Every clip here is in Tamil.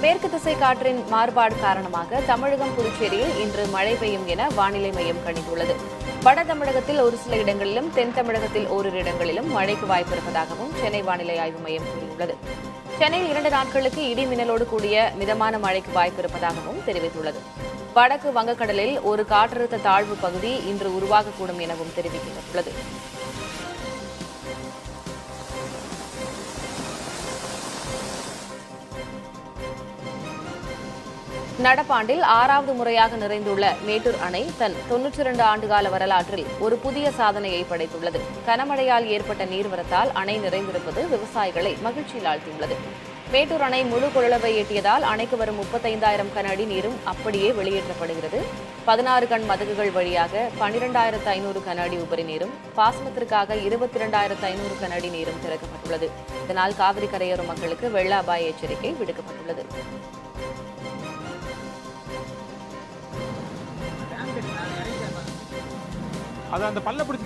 மேற்கு திசை காற்றின் மாறுபாடு காரணமாக தமிழகம் புதுச்சேரியில் இன்று மழை பெய்யும் என வானிலை மையம் கணித்துள்ளது. வட தமிழகத்தில் ஒரு சில இடங்களிலும் தென் தமிழகத்தில் ஓரிரு இடங்களிலும் மழைக்கு வாய்ப்பிருப்பதாகவும் சென்னை வானிலை ஆய்வு மையம் கூறியுள்ளது. சென்னையில் 2 நாட்களுக்கு இடி மின்னலோடு கூடிய மிதமான மழைக்கு வாய்ப்பிருப்பதாகவும் தெரிவித்துள்ளது. வடக்கு வங்கக்கடலில் ஒரு காற்றழுத்த தாழ்வு பகுதி இன்று உருவாகக்கூடும் எனவும் தெரிவிக்கப்பட்டுள்ளது. நடப்பாண்டில் 6வது முறையாக நிறைந்துள்ள மேட்டூர் அணை தன் 92 ஆண்டுகால வரலாற்றில் ஒரு புதிய சாதனையை படைத்துள்ளது. கனமழையால் ஏற்பட்ட நீர்வரத்தால் அணை நிறைந்திருப்பது விவசாயிகளை மகிழ்ச்சியில் ஆழ்த்தியுள்ளது. மேட்டூர் அணை முழு கொள்ளளவை எட்டியதால் அணைக்கு வரும் 35,000 கன அடி நீரும் அப்படியே வெளியேற்றப்படுகிறது. 16 கண் மதகுகள் வழியாக 12,500 கன அடி உபரி நீரும், பாசனத்திற்காக 22,500 கன அடி நீரும் திறக்கப்பட்டுள்ளது. இதனால் காவிரி கரையோர மக்களுக்கு வெள்ள அபாய எச்சரிக்கை விடுக்கப்பட்டுள்ளது.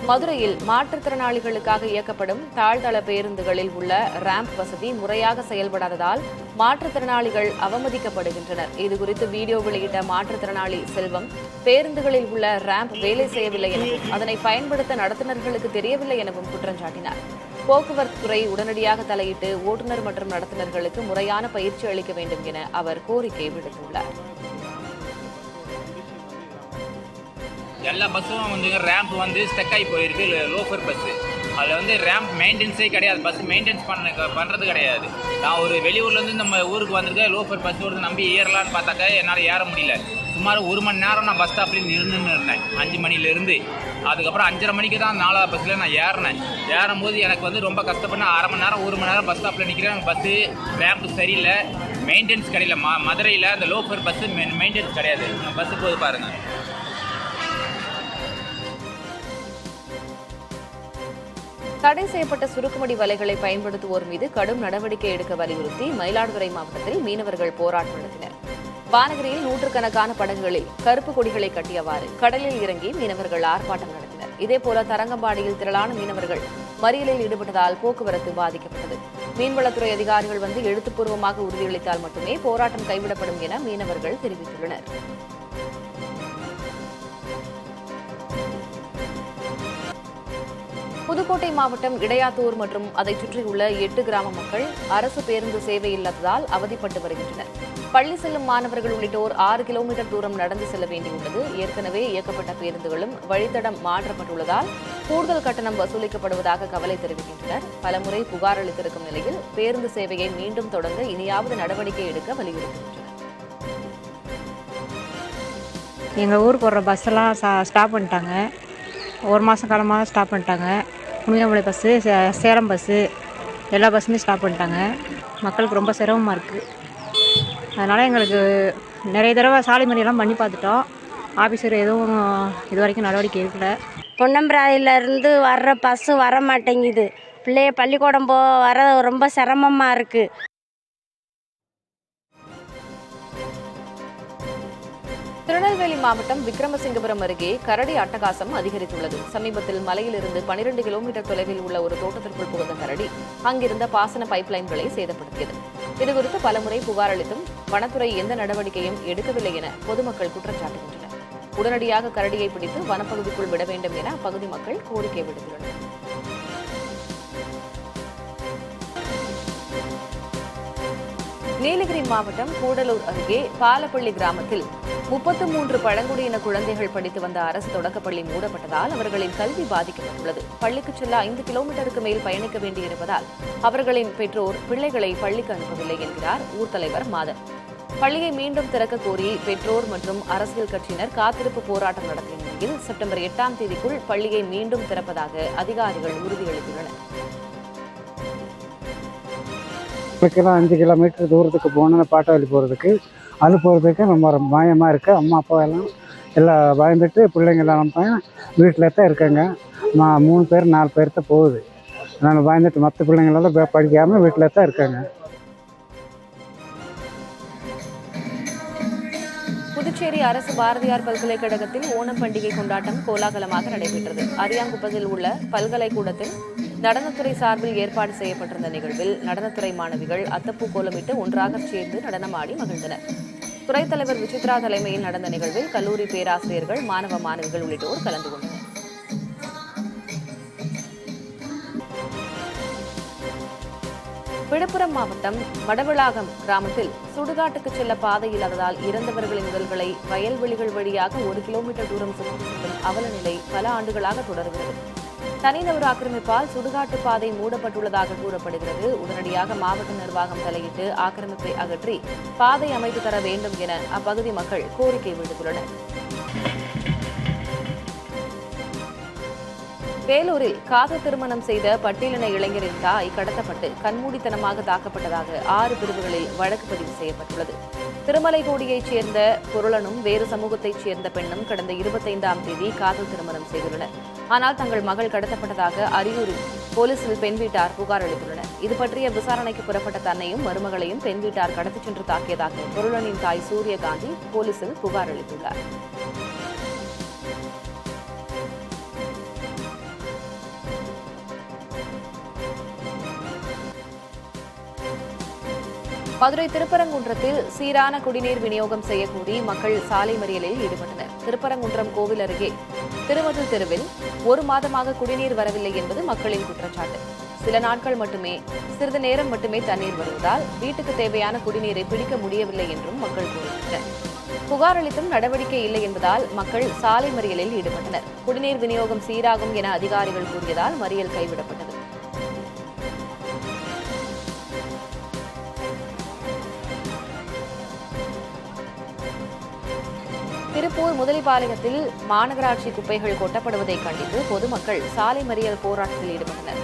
மதுரையில் மாற்றுத்திறனாளிகளுக்காக இயக்கப்படும் தாழ்தள பேருந்துகளில் உள்ள ரேம்ப் வசதி முறையாக செயல்படாததால் மாற்றுத்திறனாளிகள் அவமதிக்கப்படுகின்றனர். இதுகுறித்து வீடியோ வெளியிட்ட மாற்றுத்திறனாளி செல்வம், பேருந்துகளில் உள்ள ரேம்ப் வேலை செய்யவில்லை எனவும் அதனை பயன்படுத்த நடத்துனர்களுக்கு தெரியவில்லை எனவும் குற்றம் சாட்டினார். போக்குவரத்து துறை உடனடியாக தலையிட்டு ஓட்டுநர் மற்றும் நடத்துனர்களுக்கு முறையான பயிற்சி அளிக்க வேண்டும் என அவர் கோரிக்கை விடுத்துள்ளார். எல்லா பஸ்ஸும் ரேம்ப் ஸ்டக் ஆகி போயிருக்கு. லோஃபர் பஸ்ஸு அதில் ரேம்ப் மெயின்டெனன்ஸே கிடையாது. பஸ் மெயின்டெனன்ஸ் பண்ணுறது கிடையாது. நான் ஒரு வெளியூர்லேருந்து நம்ம ஊருக்கு வந்திருக்கேன். லோஃபர் பஸ் ஒரு நம்பி ஏறலான்னு பார்த்தாக்கா என்னால் ஏற முடியல. சுமார் 1 மணி நேரம் நான் பஸ் ஸ்டாப்லேயே நின்றுன்னு இருந்தேன். 5 மணிலேருந்து அதுக்கப்புறம் 5:30 மணிக்கு தான் 4வது பஸ்ஸில் நான் ஏறினேன். ஏறும்போது எனக்கு ரொம்ப கஷ்டப்பட்டு 1/2 மணி நேரம் 1 மணி நேரம் பஸ் ஸ்டாப்பில் நிற்கிறேன். பஸ்ஸு ரேம்ப் சரியில்லை, மெயின்டெனன்ஸ் கிடையாது. மதுரையில் அந்த லோஃபர் பஸ்ஸு மெயின்டெனன்ஸ் கிடையாது. பஸ்ஸு போது பாருங்கள். தடை செய்யப்பட்ட சுருக்குமடி வலைகளை பயன்படுத்துவோர் மீது கடும் நடவடிக்கை எடுக்க வலியுறுத்தி மயிலாடுதுறை மாவட்டத்தில் மீனவர்கள் போராட்டம் நடத்தினர். வானகிரியில் நூற்றுக்கணக்கான படகுகளில் கருப்பு கொடிகளை கட்டியவாறு கடலில் இறங்கி மீனவர்கள் ஆர்ப்பாட்டம் நடத்தினர். இதேபோல தரங்கம்பாடியில் திரளான மீனவர்கள் மறியலில் ஈடுபட்டதால் போக்குவரத்து பாதிக்கப்பட்டது. மீன்வளத்துறை அதிகாரிகள் எழுத்துப்பூர்வமாக உறுதியளித்தால் மட்டுமே போராட்டம் கைவிடப்படும் என மீனவர்கள் தெரிவித்துள்ளனர். புதுக்கோட்டை மாவட்டம் இடையாத்தூர் மற்றும் அதைச் சுற்றியுள்ள 8 கிராம மக்கள் அரசு பேருந்து சேவை இல்லாததால் அவதிப்பட்டு வருகின்றனர். பள்ளி செல்லும் மாணவர்கள் உள்ளிட்டோர் 6 கிலோமீட்டர் தூரம் நடந்து செல்ல வேண்டியுள்ளது. ஏற்கனவே இயக்கப்பட்ட பேருந்துகளும் வழித்தடம் மாற்றப்பட்டுள்ளதால் கூடுதல் கட்டணம் வசூலிக்கப்படுவதாக கவலை தெரிவிக்கின்றனர். பலமுறை புகார் அளித்திருக்கும் நிலையில் பேருந்து சேவையை மீண்டும் தொடங்க இனியாவது நடவடிக்கை எடுக்க வலியுறுத்துகின்றனர். எங்கள் ஊருக்கு வர பஸ்ஸெல்லாம் ஸ்டாப் பண்ணிட்டாங்க. 1 மாதம் காலமாக ஸ்டாப் பண்ணிட்டாங்க. முனியாமலை பஸ்ஸு, சேலம் பஸ்ஸு எல்லா பஸ்ஸுமே ஸ்டாப் பண்ணிட்டாங்க. மக்களுக்கு ரொம்ப சிரமமாக இருக்குது. அதனால் எங்களுக்கு நிறைய தடவை சாலை மறியெல்லாம் பண்ணி பார்த்துட்டோம். ஆஃபீஸர் எதுவும் இது வரைக்கும் நடவடிக்கை எடுக்கல. பொன்னம்பராயிலேருந்து வர்ற பஸ்ஸு வர மாட்டேங்குது. பிள்ளைய பள்ளிக்கூடம் வர ரொம்ப சிரமமாக இருக்குது. திருநெல்வேலி மாவட்டம் விக்ரமசிங்கபுரம் அருகே கரடி அட்டகாசம் அதிகரித்துள்ளது. சமீபத்தில் மலையிலிருந்து 12 கிலோமீட்டர் தொலைவில் உள்ள ஒரு தோட்டத்திற்குள் புகுந்த கரடி அங்கிருந்த பாசன பைப்லைன்களை சேதப்படுத்தியது. இதுகுறித்து பலமுறை புகார் அளித்தும் வனத்துறை எந்த நடவடிக்கையும் எடுக்கவில்லை என பொதுமக்கள் குற்றம் சாட்டுகின்றனர். உடனடியாக கரடியை பிடித்து வனப்பகுதிக்குள் விட வேண்டும் என அப்பகுதி மக்கள் கோரிக்கை விடுத்துள்ளனர். நீலகிரி மாவட்டம் கூடலூர் அருகே பாலப்பள்ளி கிராமத்தில் 33 பழங்குடியின குழந்தைகள் படித்து வந்த அரசு தொடக்கப்பள்ளி மூடப்பட்டதால் அவர்களின் கல்வி பாதிக்கப்பட்டுள்ளது. பள்ளிக்கு செல்ல 5 கிலோமீட்டருக்கு மேல் பயணிக்க வேண்டியிருப்பதால் அவர்களின் பெற்றோர் பிள்ளைகளை பள்ளிக்கு அனுப்பவில்லை என்கிறார் ஊர் தலைவர் மாதன். பள்ளியை மீண்டும் திறக்க கோரி பெற்றோர் மற்றும் அரசியல் கட்சியினர் காத்திருப்பு போராட்டம் நடத்திய நிலையில் செப்டம்பர் 8ஆம் தேதிக்குள் பள்ளியை மீண்டும் திறப்பதாக அதிகாரிகள் உறுதியளித்துள்ளனர். 5 கிலோமீட்டர் தூரத்துக்கு போகணும். பாட்டாளி போகிறதுக்கு ரொம்ப பயமாக இருக்குது. அம்மா அப்பா எல்லாம் பயந்துட்டு பிள்ளைங்கள்லாம் நம்ம வீட்டில் தான் இருக்காங்க. 3 பேர் 4 பேர் தான் போகுது. நான் பயந்துட்டு மற்ற பிள்ளைங்களெல்லாம் படிக்காமல் வீட்டில் தான் இருக்காங்க. புதுச்சேரி அரசு பாரதியார் பல்கலைக்கழகத்தில் ஓணம் பண்டிகை கொண்டாட்டம் கோலாகலமாக நடைபெற்றது. அரியாங்குப்பத்தில் உள்ள பல்கலைக்கூடத்தில் நடனத்துறை சார்பில் ஏற்பாடு செய்யப்பட்டிருந்த நிகழ்வில் நடனத்துறை மாணவிகள் அத்தப்பூ கோலமிட்டு ஒன்றாக சேர்ந்து நடனமாடி மகிழ்ந்தனர். துறைத் தலைவர் விசித்ரா தலைமையில் நடந்த நிகழ்வில் கல்லூரி பேராசிரியர்கள், மாணவ மாணவிகள் உள்ளிட்டோர் கலந்து கொண்டனர். விழுப்புரம் மாவட்டம் வடவிளாகம் கிராமத்தில் சுடுகாட்டுக்கு செல்ல பாதை இல்லாததால் இறந்தவர்களின் உடல்களை வயல்வெளிகள் வழியாக 1 கிலோமீட்டர் தூரம் சுமந்து செல்லும் அவலநிலை பல ஆண்டுகளாக தொடர்கிறது. தனிநபர் ஆக்கிரமிப்பால் சுடுகாட்டு பாதை மூடப்பட்டுள்ளதாக கூறப்படுகிறது. உடனடியாக மாவட்ட நிர்வாகம் தலையிட்டு ஆக்கிரமிப்பை அகற்றி பாதை அமைத்து தர வேண்டும் என அப்பகுதி மக்கள் கோரிக்கை விடுத்துள்ளனர். வேலூரில் காதல் திருமணம் செய்த பட்டியலின இளைஞரின் தாய் கடத்தப்பட்டு கண்மூடித்தனமாக தாக்கப்பட்டதாக 6 பிரிவுகளில் வழக்கு பதிவு செய்யப்பட்டுள்ளது. திருமலைக்கோடியைச் சேர்ந்த பொருளனும் வேறு சமூகத்தைச் சேர்ந்த பெண்ணும் கடந்த 25ஆம் தேதி காதல் திருமணம் செய்துள்ளனர். ஆனால் தங்கள் மகள் கடத்தப்பட்டதாக அரியூரில் போலீசில் பெண் வீட்டார் புகார் அளித்துள்ளனர். இது பற்றிய விசாரணைக்கு புறப்பட்ட தன்னையும் மருமகளையும் பெண் வீட்டார் கடத்திச் சென்று தாக்கியதாக பொருளனின் தாய் சூரியகாந்தி போலீசில் புகார் அளித்துள்ளார். மதுரை திருப்பரங்குன்றத்தில் சீரான குடிநீர் விநியோகம் செய்யக்கோரி மக்கள் சாலை மறியலில் ஈடுபட்டனர். திருப்பரங்குன்றம் கோவில் அருகே திருமதுல் தெருவில் 1 மாதமாக குடிநீர் வரவில்லை என்பது மக்களின் குற்றச்சாட்டு. சில நாட்கள் மட்டுமே, சிறிது நேரம் மட்டுமே தண்ணீர் வருவதால் வீட்டுக்கு தேவையான குடிநீரை பிடிக்க முடியவில்லை என்றும் மக்கள் கூறுகின்றனர். புகார் அளித்தும் நடவடிக்கை இல்லை என்பதால் மக்கள் சாலை மறியலில் ஈடுபட்டனர். குடிநீர் விநியோகம் சீராகும் என அதிகாரிகள் கூறியதால் மறியல் கைவிடப்பட்டது. திருப்பூர் முதலிபாளையத்தில் மாநகராட்சி குப்பைகள் கொட்டப்படுவதை கண்டித்து பொதுமக்கள் சாலை மறியல் போராட்டத்தில் ஈடுபட்டனர்.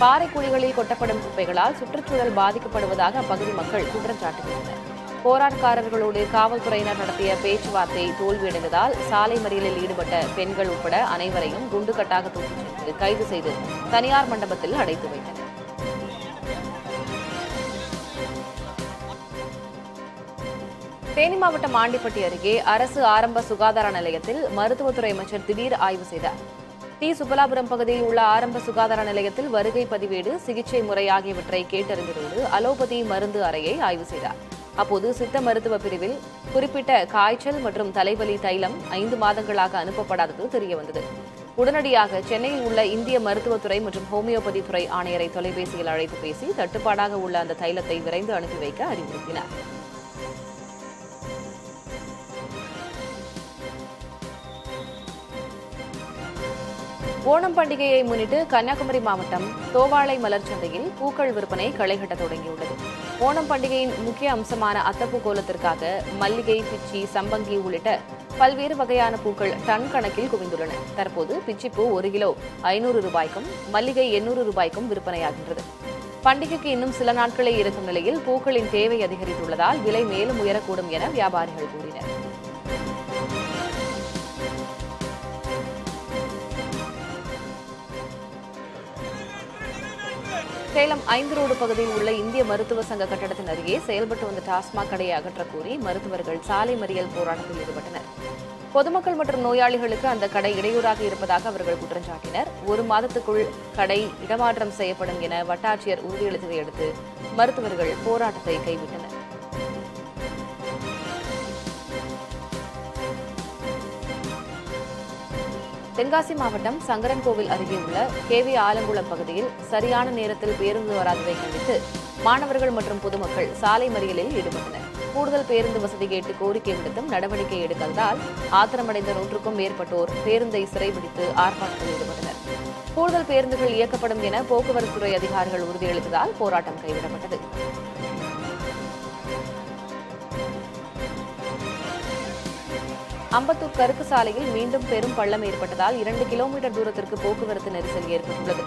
பாறைக்குழிகளில் கொட்டப்படும் குப்பைகளால் சுற்றுச்சூழல் பாதிக்கப்படுவதாக அப்பகுதி மக்கள் குற்றம் சாட்டுகின்றனர். போராட்டக்காரர்களோடு காவல்துறையினர் நடத்திய பேச்சுவார்த்தை தோல்வியடைந்ததால் சாலை மறியலில் ஈடுபட்ட பெண்கள் உட்பட அனைவரையும் குண்டுகட்டாக தூக்கிச் சென்று கைது செய்து தனியார் மண்டபத்தில் அடைத்து வைத்தனர். தேனி மாவட்டம் ஆண்டிப்பட்டி அருகே அரசு ஆரம்ப சுகாதார நிலையத்தில் மருத்துவத்துறை அமைச்சர் திடீர் ஆய்வு செய்தார். டி. சுப்பலாபுரம் பகுதியில் உள்ள ஆரம்ப சுகாதார நிலையத்தில் வருகை பதிவேடு, சிகிச்சை முறை ஆகியவற்றை கேட்டறிந்ததோடு அலோபதி மருந்து அறையை ஆய்வு செய்தார். அப்போது சித்த மருத்துவ பிரிவில் குறிப்பிட்ட காய்ச்சல் மற்றும் தலைவலி தைலம் 5 மாதங்களாக அனுப்பப்படாதது தெரியவந்தது. உடனடியாக சென்னையில் உள்ள இந்திய மருத்துவத்துறை மற்றும் ஹோமியோபதி துறை ஆணையரை தொலைபேசியில் அழைத்து பேசி தட்டுப்பாடாக உள்ள அந்த தைலத்தை விரைந்து அனுப்பி வைக்க அறிவுறுத்தினார். ஓணம் பண்டிகையை முன்னிட்டு கன்னியாகுமரி மாவட்டம் தோவாளை மலர் சந்தையில் பூக்கள் விற்பனை களைகட்ட தொடங்கியுள்ளது. ஓணம் பண்டிகையின் முக்கிய அம்சமான அத்தப்பூ கோலத்திற்காக மல்லிகை, பிச்சி, சம்பங்கி உள்ளிட்ட பல்வேறு வகையான பூக்கள் டன் கணக்கில் குவிந்துள்ளன. தற்போது பிச்சிப்பூ 1 கிலோ 500 ரூபாய்க்கும், மல்லிகை 800 ரூபாய்க்கும் விற்பனையாகின்றது. பண்டிகைக்கு இன்னும் சில நாட்களே இருக்கும் நிலையில் பூக்களின் தேவை அதிகரித்துள்ளதால் விலை மேலும் உயரக்கூடும் என வியாபாரிகள் கூறினர். சேலம் 5 ரோடு பகுதியில் உள்ள இந்திய மருத்துவ சங்க கட்டடத்தின் அருகே செயல்பட்டு வந்த டாஸ்மாக் கடையை அகற்றக் கோரி மருத்துவர்கள் சாலை மறியல் போராட்டத்தில் ஈடுபட்டனர். பொதுமக்கள் மற்றும் நோயாளிகளுக்கு அந்த கடை இடையூறாக இருப்பதாக அவர்கள் குற்றம் சாட்டினர். 1 மாதத்துக்குள் கடை இடமாற்றம் செய்யப்படும் என வட்டாட்சியர் உறுதியளித்ததை அடுத்து மருத்துவர்கள் போராட்டத்தை கைவிட்டனர். தென்காசி மாவட்டம் சங்கரன்கோவில் அருகே உள்ள கேவி ஆலங்குளம் பகுதியில் சரியான நேரத்தில் பேருந்து வராததை கண்டித்து மாணவர்கள் மற்றும் பொதுமக்கள் சாலை மறியலில் ஈடுபட்டனர். கூடுதல் பேருந்து வசதி கேட்டு கோரிக்கை விடுத்தும் நடவடிக்கை எடுக்காததால் ஆத்திரமடைந்த 100க்கும் மேற்பட்டோர் பேருந்தை சிறைபிடித்து ஆர்ப்பாட்டத்தில் ஈடுபட்டனர். கூடுதல் பேருந்துகள் இயக்கப்படும் என போக்குவரத்துறை அதிகாரிகள் உறுதியளித்ததால் போராட்டம் கைவிடப்பட்டது. அம்பத்தூர் கருக்கு சாலையில் மீண்டும் பெரும் பள்ளம் ஏற்பட்டதால் 2 கிலோமீட்டர் தூரத்திற்கு போக்குவரத்து நெரிசல் ஏற்பட்டுள்ளது.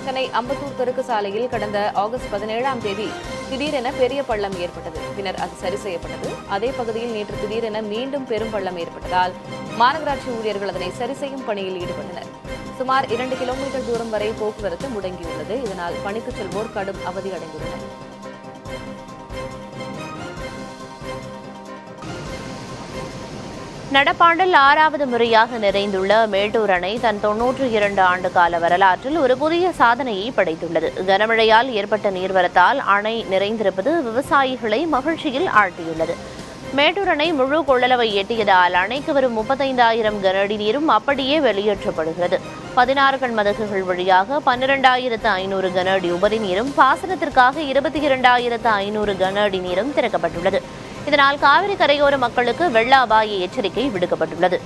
சென்னை அம்பத்தூர் கருக்கு சாலையில் கடந்த ஆகஸ்ட் 17ஆம் தேதி திடீரென பெரிய பள்ளம் ஏற்பட்டது. பின்னர் அது சரி செய்யப்பட்டது. அதே பகுதியில் நேற்று திடீரென மீண்டும் பெரும் பள்ளம் ஏற்பட்டதால் மாநகராட்சி ஊழியர்கள் அதனை சரி செய்யும் பணியில் ஈடுபட்டனர். சுமார் 2 கிலோமீட்டர் தூரம் வரை போக்குவரத்து முடங்கியுள்ளது. இதனால் பணிக்கு செல்வோர் கடும் அவதியடைந்துள்ளனர். நடப்பாண்டில் 6வது முறையாக நிறைந்துள்ள மேட்டூர் அணை தன் 92 ஆண்டு கால வரலாற்றில் ஒரு புதிய சாதனையை படைத்துள்ளது. கனமழையால் ஏற்பட்ட நீர்வரத்தால் அணை நிறைந்திருப்பது விவசாயிகளை மகிழ்ச்சியில் ஆழ்த்தியுள்ளது. மேட்டூர் அணை முழு கொள்ளளவை எட்டியதால் அணைக்கு வரும் 35,000 கன அடி நீரும் அப்படியே வெளியேற்றப்படுகிறது. 16 கண்மதகுகள் வழியாக 12,500 கன அடி உபரி நீரும் பாசனத்திற்காக 22,500 கன அடி நீரும் திறக்கப்பட்டுள்ளது. இதனால் காவிரி கரையோர மக்களுக்கு வெள்ள அபாய எச்சரிக்கை விடுக்கப்பட்டுள்ளது.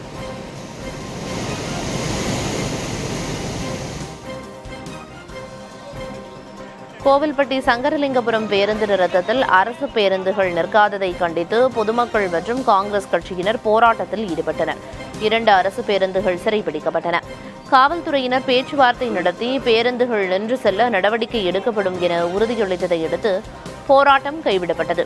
கோவில்பட்டி சங்கரலிங்கபுரம் பேருந்து நிறுத்தத்தில் அரசு பேருந்துகள் நிற்காததை கண்டித்து பொதுமக்கள் மற்றும் காங்கிரஸ் கட்சியினர் போராட்டத்தில் ஈடுபட்டனர். 2 அரசு பேருந்துகள் சிறைபிடிக்கப்பட்டன. காவல்துறையினர் பேச்சுவார்த்தை நடத்தி பேருந்துகள் நின்று செல்ல நடவடிக்கை எடுக்கப்படும் என உறுதியளித்ததை அடுத்து போராட்டம் கைவிடப்பட்டது.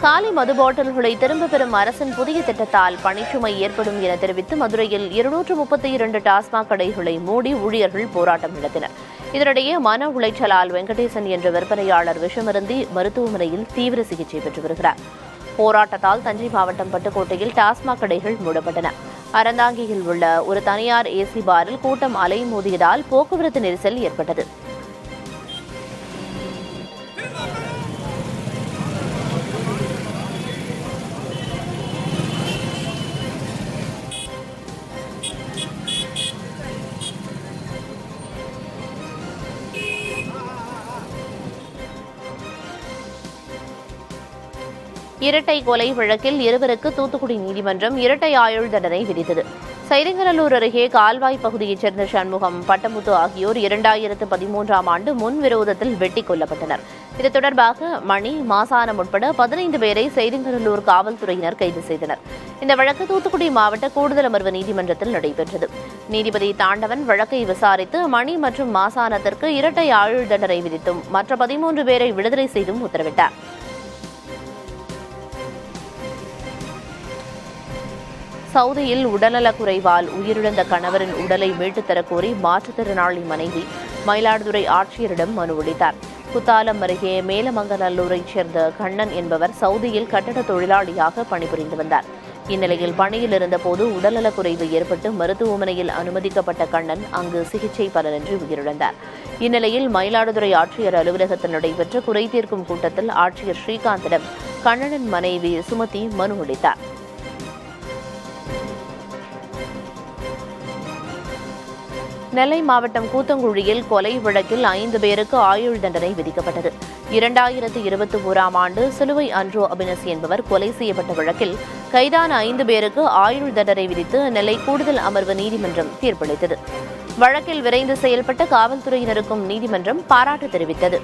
காலி மது பாட்டில்களை திரும்பப் பெறும் அரசின் புதிய திட்டத்தால் பணிச்சுமை ஏற்படும் என தெரிவித்து மதுரையில் 232 டாஸ்மாக் கடைகளை மூடி ஊழியர்கள் போராட்டம் நடத்தினர். இதனிடையே மன உளைச்சலால் வெங்கடேசன் என்ற விற்பனையாளர் விஷமருந்தி மருத்துவமனையில் தீவிர சிகிச்சை பெற்று வருகிறார். போராட்டத்தால் தஞ்சை மாவட்டம் பட்டுக்கோட்டையில் டாஸ்மாக் கடைகள் மூடப்பட்டன. அறந்தாங்கியில் உள்ள ஒரு தனியார் ஏசி பாரில் கூட்டம் அலைமோதியதால் போக்குவரத்து நெரிசல் ஏற்பட்டது. இரட்டை கொலை வழக்கில் இருவருக்கு தூத்துக்குடி நீதிமன்றம் இரட்டை ஆயுள் தண்டனை விதித்தது. சைரிங்கநல்லூர் அருகே கால்வாய் பகுதியைச் சேர்ந்த சண்முகம், பட்டமுத்து ஆகியோர் 2013ஆம் ஆண்டு முன்விரோதத்தில் வெட்டி கொல்லப்பட்டனர். இது தொடர்பாக மணி, மாசானம் உட்பட 15 பேரை சைரிங்கநல்லூர் காவல்துறையினர் கைது செய்தனர். இந்த வழக்கு தூத்துக்குடி மாவட்ட கூடுதல் அமர்வு நீதிமன்றத்தில் நடைபெற்றது. நீதிபதி தாண்டவன் வழக்கை விசாரித்து மணி மற்றும் மாசானத்திற்கு இரட்டை ஆயுள் தண்டனை விதித்தும் மற்ற 13 பேரை விடுதலை செய்தும் உத்தரவிட்டார். சவுதியில் உடல்நலக்குறைவால் உயிரிழந்த கணவரின் உடலை மீட்டுத் தரக்கோரி மாற்றுத்திறனாளி மனைவி மயிலாடுதுறை ஆட்சியரிடம் மனு அளித்தார். குத்தாலம் அருகே மேலமங்கநல்லூரைச் சேர்ந்த கண்ணன் என்பவர் சவுதியில் கட்டட தொழிலாளியாக பணிபுரிந்து வந்தார். இந்நிலையில் பணியில் இருந்தபோது உடல்நலக்குறைவு ஏற்பட்டு மருத்துவமனையில் அனுமதிக்கப்பட்ட கண்ணன் அங்கு சிகிச்சை பலனின்றி உயிரிழந்தார். இந்நிலையில் மயிலாடுதுறை ஆட்சியர் அலுவலகத்தில் நடைபெற்ற குறைதீர்க்கும் கூட்டத்தில் ஆட்சியர் ஸ்ரீகாந்திடம் கண்ணனின் மனைவி சுமதி மனு அளித்தார். நெல்லை மாவட்டம் கூத்தங்குழியில் கொலை வழக்கில் 5 பேருக்கு ஆயுள் தண்டனை விதிக்கப்பட்டது. 2021ஆம் ஆண்டு சிலுவை அன்றோ அபினஸ் என்பவர் கொலை செய்யப்பட்ட வழக்கில் கைதான 5 பேருக்கு ஆயுள் தண்டனை விதித்து நெல்லை கூடுதல் அமர்வு நீதிமன்றம் தீர்ப்பளித்தது. வழக்கில் விரைந்து செயல்பட்ட காவல்துறையினருக்கும் நீதிமன்றம் பாராட்டு தெரிவித்தது.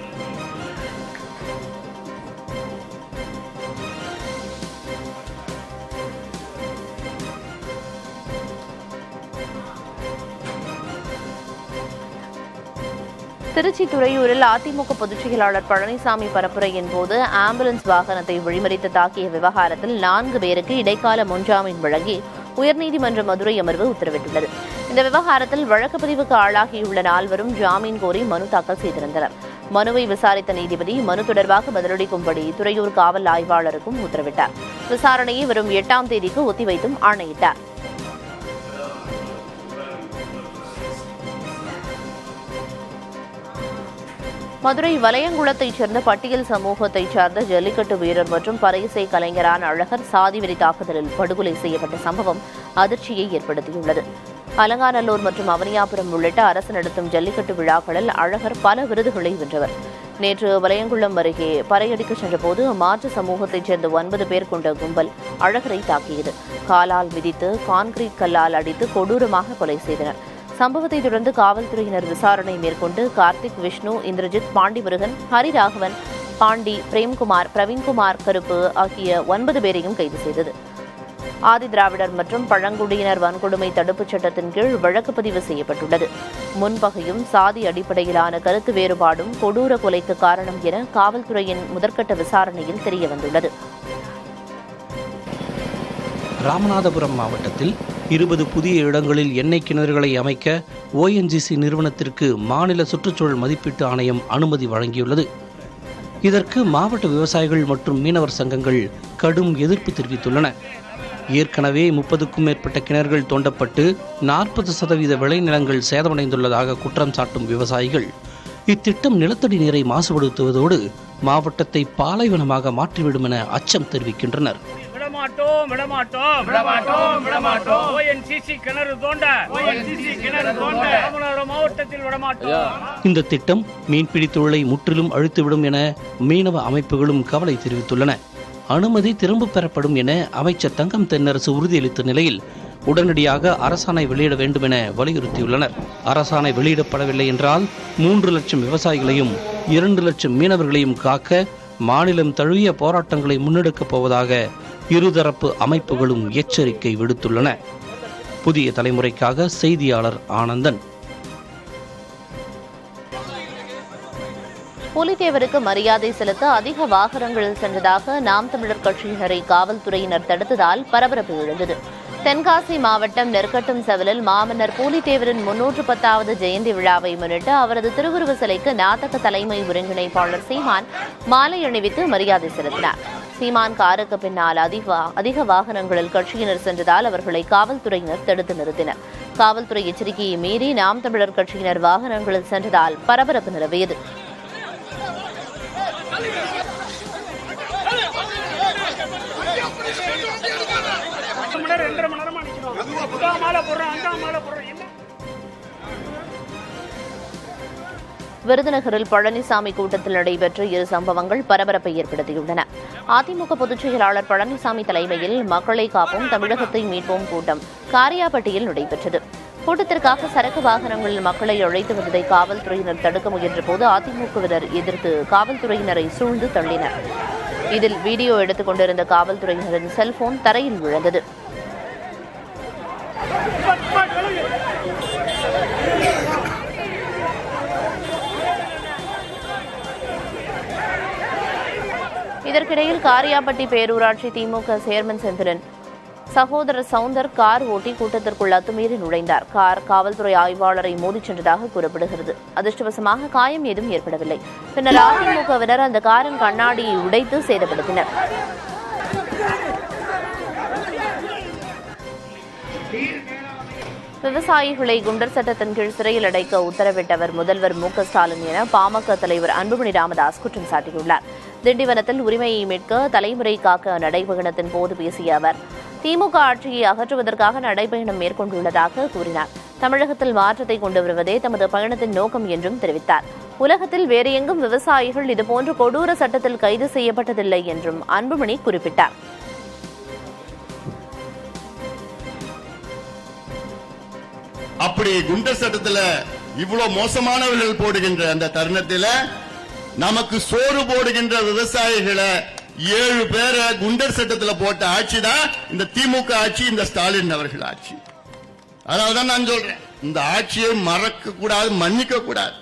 திருச்சி துறையூரில் அதிமுக பொதுச் செயலாளர் பழனிசாமி பரப்புரையின் போது ஆம்புலன்ஸ் வாகனத்தை வழிமறித்து தாக்கிய விவகாரத்தில் 4 பேருக்கு இடைக்கால முன்ஜாமீன் வழங்கி உயர்நீதிமன்ற மதுரை அமர்வு உத்தரவிட்டுள்ளது. இந்த விவகாரத்தில் வழக்கு பதிவுக்கு ஆளாகியுள்ள 4வரும் ஜாமீன் கோரி மனு தாக்கல் செய்திருந்தனர். மனுவை விசாரித்த நீதிபதி மனு தொடர்பாக பதிலளிக்கும்படி துறையூர் காவல் ஆய்வாளருக்கும் உத்தரவிட்டார். விசாரணையை வரும் 8ஆம் தேதிக்கு ஒத்திவைத்தும் ஆணையிட்டார். மதுரை வலையங்குளத்தைச் சேர்ந்த பட்டியல் சமூகத்தைச் சார்ந்த ஜல்லிக்கட்டு வீரர் மற்றும் பறையிசை கலைஞரான அழகர் சாதிவெறி தாக்குதலில் படுகொலை செய்யப்பட்ட சம்பவம் அதிர்ச்சியை ஏற்படுத்தியுள்ளது. அலங்காநல்லூர் மற்றும் அவனியாபுரம் உள்ளிட்ட அரசு நடத்தும் ஜல்லிக்கட்டு விழாக்களில் அழகர் பல விருதுகளை வென்றவர். நேற்று வலையங்குளம் அருகே பறையடிக்க சென்றபோது மாற்று சமூகத்தைச் சேர்ந்த 9 பேர் கொண்ட கும்பல் அழகரை தாக்கியது. காலால் மிதித்து கான்கிரீட் கல்லால் அடித்து கொடூரமாக கொலை செய்தனர். சம்பவத்தை தொடர்ந்து காவல்துறையினர் விசாரணை மேற்கொண்டு கார்த்திக், விஷ்ணு, இந்திரஜித், பாண்டிமுருகன், ஹரிராகவன், பாண்டி, பிரேம்குமார், பிரவீன்குமார் கருப்பு ஆகிய 9 பேரையும் கைது செய்தது. ஆதி திராவிடர் மற்றும் பழங்குடியினர் வன்கொடுமை தடுப்புச் சட்டத்தின் கீழ் வழக்கு பதிவு செய்யப்பட்டுள்ளது. முன்பகையும் சாதி அடிப்படையிலான கருத்து வேறுபாடும் கொடூர கொலைக்கு காரணம் என காவல்துறையின் முதற்கட்ட விசாரணையில் தெரியவந்துள்ளது. ராமநாதபுரம் மாவட்டத்தில் 20 புதிய இடங்களில் எண்ணெய் கிணறுகளை அமைக்க ONGC நிறுவனத்திற்கு மாநில சுற்றுச்சூழல் மதிப்பீட்டு ஆணையம் அனுமதி வழங்கியுள்ளது. இதற்கு மாவட்ட விவசாயிகள் மற்றும் மீனவர் சங்கங்கள் கடும் எதிர்ப்பு தெரிவித்துள்ளன. ஏற்கனவே 30க்கும் மேற்பட்ட கிணறுகள் தோண்டப்பட்டு 40% விளைநிலங்கள் சேதமடைந்துள்ளதாக குற்றம் சாட்டும் விவசாயிகள் இத்திட்டம் நிலத்தடி நீரை மாசுபடுத்துவதோடு மாவட்டத்தை பாலைவனமாக மாற்றிவிடும் என அச்சம் தெரிவிக்கின்றனர். இந்த திட்டம் மீன்பிடி தொழிலை முற்றிலும் அழித்துவிடும் என மீனவ அமைப்புகளும் கவலை தெரிவித்துள்ளன. அனுமதி திரும்பப் பெறப்படும் என அமைச்சர் தங்கம் தென்னரசு உறுதியளித்த நிலையில் உடனடியாக அரசாணை வெளியிட வேண்டும் என வலியுறுத்தியுள்ளனர். அரசாணை வெளியிடப்படவில்லை என்றால் 3 லட்சம் விவசாயிகளையும் 2 லட்சம் மீனவர்களையும் காக்க மாநிலம் தழுவிய போராட்டங்களை முன்னெடுக்கப் போவதாக இருதரப்பு அமைப்புகளும் எச்சரிக்கை விடுத்துள்ளன. புதிய தலைமுறைக்காக செய்தியாளர் ஆனந்தன். புலித்தேவருக்கு மரியாதை செலுத்த அதிக வாகனங்களில் சென்றதாக நாம் தமிழர் கட்சியினரை காவல்துறையினர் தடுத்ததால் பரபரப்பு எழுந்தது. தென்காசி மாவட்டம் நெற்கட்டும் செவலில் மாமன்னர் பூலித்தேவரின் 310வது ஜெயந்தி விழாவை முன்னிட்டு அவரது திருவுருவ சிலைக்கு நாடக தலைமை ஒருங்கிணைப்பாளர் சீமான் மாலை அணிவித்து மரியாதை செலுத்தினார். சீமான் காருக்கு பின்னால் அதிக வாகனங்களில் கட்சியினர் சென்றதால் அவர்களை காவல்துறையினர் தடுத்து நிறுத்தினர். காவல்துறை எச்சரிக்கையை மீறி நாம் தமிழர் கட்சியினர் வாகனங்களில் சென்றதால் பரபரப்பு நிலவியது. விருதுநகரில் பழனிசாமி கூட்டத்தில் நடைபெற்ற 2 சம்பவங்கள் பரபரப்பை ஏற்படுத்தியுள்ளன. அதிமுக பொதுச் செயலாளர் பழனிசாமி தலைமையில் மக்களை காப்போம் தமிழகத்தை மீட்போம் கூட்டம் காரியாபட்டியில் நடைபெற்றது. கூட்டத்திற்காக சரக்கு வாகனங்களில் மக்களை அழைத்து வந்ததை காவல்துறையினர் தடுக்க முயன்றபோது அதிமுகவினர் எதிர்த்து காவல்துறையினரை சூழ்ந்து தள்ளினர். இதில் வீடியோ எடுத்துக் கொண்டிருந்த காவல்துறையினரின் செல்போன் தரையில் விழுந்தது. இதற்கிடையில் காரியாபட்டி பேரூராட்சி திமுக சேர்மன் செந்திரன் சகோதரர் சவுந்தர் கார் ஓட்டி கூட்டத்திற்குள் அத்துமீறி நுழைந்தார். கார் காவல்துறை ஆய்வாளரை மோதிச் சென்றதாக கூறப்படுகிறது. அதிர்ஷ்டவசமாக காயம் ஏதும் ஏற்படவில்லை. பின்னர் அதிமுகவினர் அந்த காரின் கண்ணாடியை உடைத்து சேதப்படுத்தினர். விவசாயிகளை குண்டர் சட்டத்தின் கீழ் சிறையில் அடைக்க உத்தரவிட்டவர் முதல்வர் மு க ஸ்டாலின் என பாமக தலைவர் அன்புமணி ராமதாஸ் குற்றம் சாட்டியுள்ளார். திண்டிவனத்தில் உரிமையை மீட்க தலைமுறை காக்க நடைபயணத்தின் போது பேசிய அவர் திமுக ஆட்சியை அகற்றுவதற்காக நடைபயணம் மேற்கொண்டுள்ளதாக கூறினார். தமிழகத்தில் மாற்றத்தை கொண்டு வருவதே தமது பயணத்தின் நோக்கம் என்றும் தெரிவித்தார். உலகத்தில் வேறு எங்கும் விவசாயிகள் இதுபோன்ற கொடூர சட்டத்தில் கைது செய்யப்பட்டதில்லை என்றும் அன்புமணி குறிப்பிட்டார். அப்படி குண்டர் சட்டத்துல இவ்வளவு மோசமானவர்கள் போடுகின்ற அந்த தருணத்தில் நமக்கு சோறு போடுகின்ற விவசாயிகளை 7 பேரை குண்டர் சட்டத்துல போட்ட ஆட்சி தான் இந்த திமுக ஆட்சி, இந்த ஸ்டாலின் அவர்கள் ஆட்சி. அதனால்தான் நான் சொல்றேன், இந்த ஆட்சியை மறக்க கூடாது, மன்னிக்க கூடாது.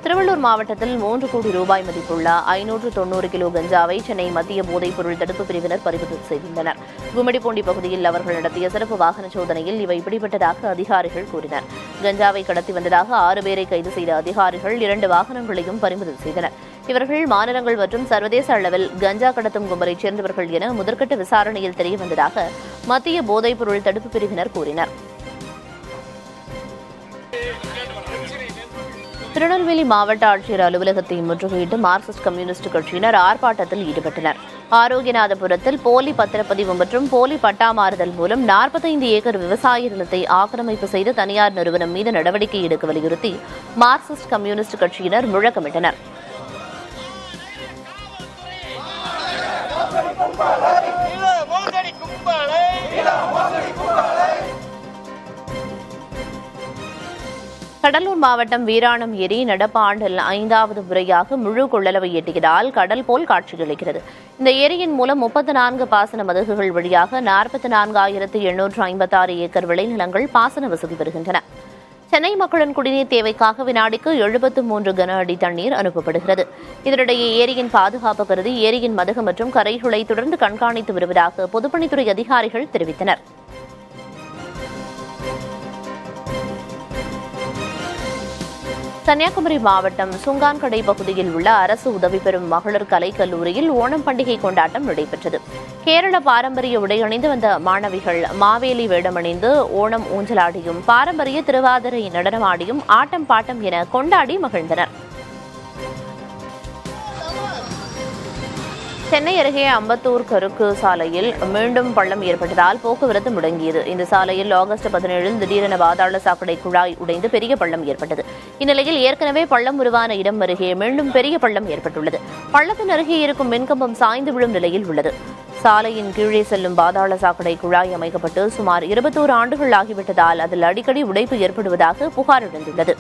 திருவள்ளூர் மாவட்டத்தில் 3 கோடி ரூபாய் மதிப்புள்ள 590 கிலோ கஞ்சாவை சென்னை மத்திய போதைப் பொருள் தடுப்பு பிரிவினர் பறிமுதல் செய்துள்ளனர். கும்மிடிப்பூண்டி பகுதியில் அவர்கள் நடத்திய சிறப்பு வாகன சோதனையில் இவை பிடிபட்டதாக அதிகாரிகள் கூறினர். கஞ்சாவை கடத்தி வந்ததாக 6 பேரை கைது செய்த அதிகாரிகள் 2 வாகனங்களையும் பறிமுதல் செய்தனர். இவர்கள் மாநிலங்கள் மற்றும் சர்வதேச அளவில் கஞ்சா கடத்தும் கும்பலைச் சேர்ந்தவர்கள் என முதற்கட்ட விசாரணையில் தெரியவந்ததாக மத்திய போதைப் பொருள் தடுப்பு பிரிவினர் கூறினர். திருநெல்வேலி மாவட்ட ஆட்சியர் அலுவலகத்தை முற்றுகையிட்டு மார்க்சிஸ்ட் கம்யூனிஸ்ட் கட்சியினர் ஆர்ப்பாட்டத்தில் ஈடுபட்டனர். ஆரோக்கியநாதபுரத்தில் போலி பத்திரப்பதிவு மற்றும் போலி பட்டா மாறுதல் மூலம் 45 ஏக்கர் விவசாய நிலத்தை ஆக்கிரமிப்பு செய்த தனியார் நிறுவனம் மீது நடவடிக்கை எடுக்க வலியுறுத்தி மார்க்சிஸ்ட் கம்யூனிஸ்ட் கட்சியினர் முழக்கமிட்டனர். கடலூர் மாவட்டம் வீராணம் ஏரி நடப்பு ஆண்டில் 5வது முறையாக முழு கொள்ளளவை எட்டியதால் கடல் போல் காட்சியளிக்கிறது. இந்த ஏரியின் மூலம் 34 பாசன மதகுகள் வழியாக 44,856 ஏக்கர் விளைநிலங்கள் பாசன வசதி பெறுகின்றன. சென்னை மக்களின் குடிநீர் தேவைக்காக வினாடிக்கு 73 கன அடி தண்ணீர் அனுப்பப்படுகிறது. இதனிடையே ஏரியின் பாதுகாப்பு கருதி ஏரியின் மதகு மற்றும் கரைகளை தொடர்ந்து கண்காணித்து வருவதாக பொதுப்பணித்துறை அதிகாரிகள் தெரிவித்தனர். கன்னியாகுமரி மாவட்டம் சுங்கான்கடை பகுதியில் உள்ள அரசு உதவி பெறும் மகளிர் கலைக் கல்லூரியில் ஓணம் பண்டிகை கொண்டாட்டம் நடைபெற்றது. கேரள பாரம்பரிய உடை அணிந்து வந்த மாணவிகள் மாவேலி வேடமணிந்து ஓணம் ஊஞ்சலாடியும் பாரம்பரிய திருவாதிரை நடனமாடியும் ஆட்டம் பாட்டம் என கொண்டாடி மகிழ்ந்தனர். சென்னை அருகே அம்பத்தூர் கருக்கு சாலையில் மீண்டும் பள்ளம் ஏற்பட்டதால் போக்குவரத்து முடங்கியது. இந்த சாலையில் ஆகஸ்ட் 17 திடீரென பாதாள சாக்கடை குழாய் உடைந்து பெரிய பள்ளம் ஏற்பட்டது. இந்நிலையில் ஏற்கனவே பள்ளம் உருவான இடம் அருகே மீண்டும் பெரிய பள்ளம் ஏற்பட்டுள்ளது. பள்ளத்தின் அருகே இருக்கும் மின்கம்பம் சாய்ந்து விழும் நிலையில் உள்ளது. சாலையின் கீழே செல்லும் பாதாள சாக்கடை குழாய் அமைக்கப்பட்டு சுமார் 21 ஆண்டுகள் ஆகிவிட்டதால் அதில் அடிக்கடி உடைப்பு ஏற்படுவதாக புகார் எழுந்துள்ளது.